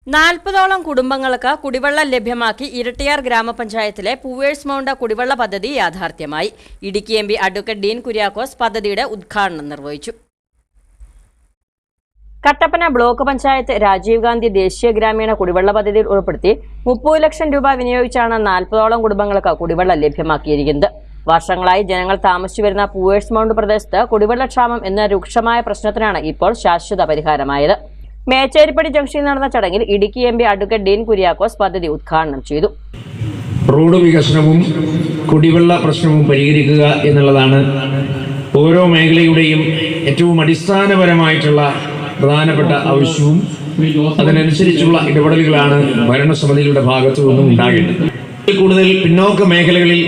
40ഓളം കുടുംബങ്ങൾക്ക് കുടിവെള്ളം ലഭ്യമാക്കി ഇരട്ടിയാർ ഗ്രാമപഞ്ചായത്തിലെ പൂവേഴ്സ് മൗണ്ട് കുടിവെള്ള പദ്ധതി യാഥാർത്ഥ്യമായി. ഇടുക്കി എംപി അഡ്വക്കേറ്റ് ഡീൻ കുര്യാക്കോസ് പദ്ധതിയുടെ ഉദ്ഘാടനം നിർവഹിച്ചു. കട്ടപ്പന ബ്ലോക്ക് പഞ്ചായത്ത് രാജീവ് ഗാന്ധി ദേശീയ ഗ്രാമീണ കുടിവെള്ള പദ്ധതിയിൽ ഉൾപ്പെടുത്തി 30 ലക്ഷം രൂപ വിനിയോഗിച്ചാണ് 40ഓളം കുടുംബങ്ങൾക്ക് കുടിവെള്ളം ലഭ്യമാക്കിയിരിക്കുന്നത്. വർഷങ്ങളായി ജനങ്ങൾ താമസിച്ചു വരുന്ന പൂവേഴ്സ് മൗണ്ട് പ്രദേശത്ത് കുടിവെള്ളക്ഷാമം എന്ന രൂക്ഷമായ പ്രശ്നത്തിനാണ് ഇപ്പോൾ ശാശ്വത പരിഹാരമായത്. മേച്ചേരിപ്പടി ജംഗ്ഷനിൽ നടന്ന ചടങ്ങിൽ ഇടുക്കി എംപി അഡ്വക്കേറ്റ് ഡീൻ കുര്യാക്കോസ് പദ്ധതി ഉദ്ഘാടനം ചെയ്തു. റോഡ് വികസനവും കുടിവെള്ള പ്രശ്നവും പരിഹരിക്കുക എന്നുള്ളതാണ് ഓരോ മേഖലയുടെയും ഏറ്റവും അടിസ്ഥാനപരമായിട്ടുള്ള പ്രധാനപ്പെട്ട ആവശ്യവും. അതിനനുസരിച്ചുള്ള ഇടപെടലുകളാണ് ഭരണസമിതികളുടെ ഭാഗത്തു നിന്നും ഉണ്ടാകേണ്ടത്. കൂടുതൽ പിന്നോക്ക മേഖലകളിൽ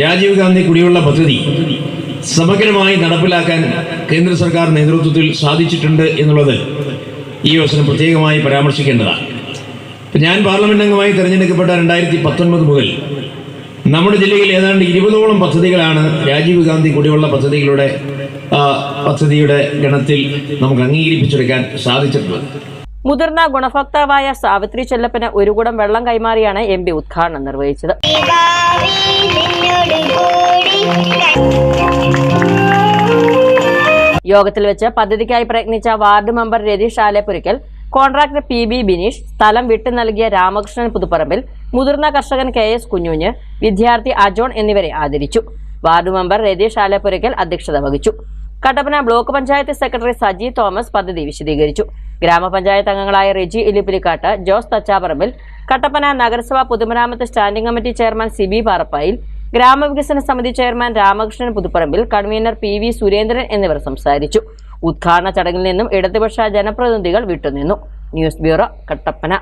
രാജീവ് ഗാന്ധി കുടിവെള്ള പദ്ധതി സമഗ്രമായി നടപ്പിലാക്കാൻ കേന്ദ്ര സർക്കാർ നേതൃത്വത്തിൽ സാധിച്ചിട്ടുണ്ട് എന്നുള്ളത് ഈ അവസരം പ്രത്യേകമായി പരാമർശിക്കേണ്ടതാണ്. ഞാൻ പാർലമെന്റ് അംഗമായി തെരഞ്ഞെടുക്കപ്പെട്ട 2019 മുതൽ നമ്മുടെ ജില്ലയിൽ ഏതാണ്ട് 20ഓളം പദ്ധതികളാണ് രാജീവ് ഗാന്ധി കുടിവെള്ള പദ്ധതിയുടെ ഗണത്തിൽ നമുക്ക് അംഗീകരിപ്പിച്ചെടുക്കാൻ സാധിച്ചിട്ടുള്ളത്. മുതിർന്ന ഗുണഭോക്താവായ സാവിത്രി ചെല്ലപ്പന് ഒരു കുടം വെള്ളം കൈമാറിയാണ് എംപി ഉദ്ഘാടനം നിർവഹിച്ചത്. യോഗത്തിൽ വെച്ച് പദ്ധതിക്കായി പ്രയത്നിച്ച ward member Ratheesh Alappurakkal, contractor PB Bineesh, സ്ഥലം വിട്ടു നൽകിയ രാമകൃഷ്ണൻ പുതുപ്പറമ്പിൽ, മുതിർന്ന കർഷകൻ KS കുഞ്ഞുഞ്ഞ്, വിദ്യാർത്ഥി അജോൺ എന്നിവരെ ആദരിച്ചു. വാർഡ് മെമ്പർ രതീഷ് ആലേപ്പുരയ്ക്കൽ അധ്യക്ഷത വഹിച്ചു. Kattappana block panchayat secretary Saji Thomas പദ്ധതി വിശദീകരിച്ചു. ഗ്രാമപഞ്ചായത്ത് അംഗങ്ങളായ റെജി ഇലിപ്പിലിക്കാട്ട്, ജോസ് തച്ചാപ്പറമ്പിൽ, കട്ടപ്പന നഗരസഭ പൊതുമരാമത്ത് standing committee chairman Siby Parappayil, ഗ്രാമവികസന സമിതി chairman Ramakrishnan Puthuparambil, convener PV Surendran എന്നിവർ സംസാരിച്ചു. ഉദ്ഘാടന ചടങ്ങിൽ നിന്നും ഇടതുപക്ഷ ജനപ്രതിനിധികൾ വിട്ടുനിന്നു. News bureau, Kattappana.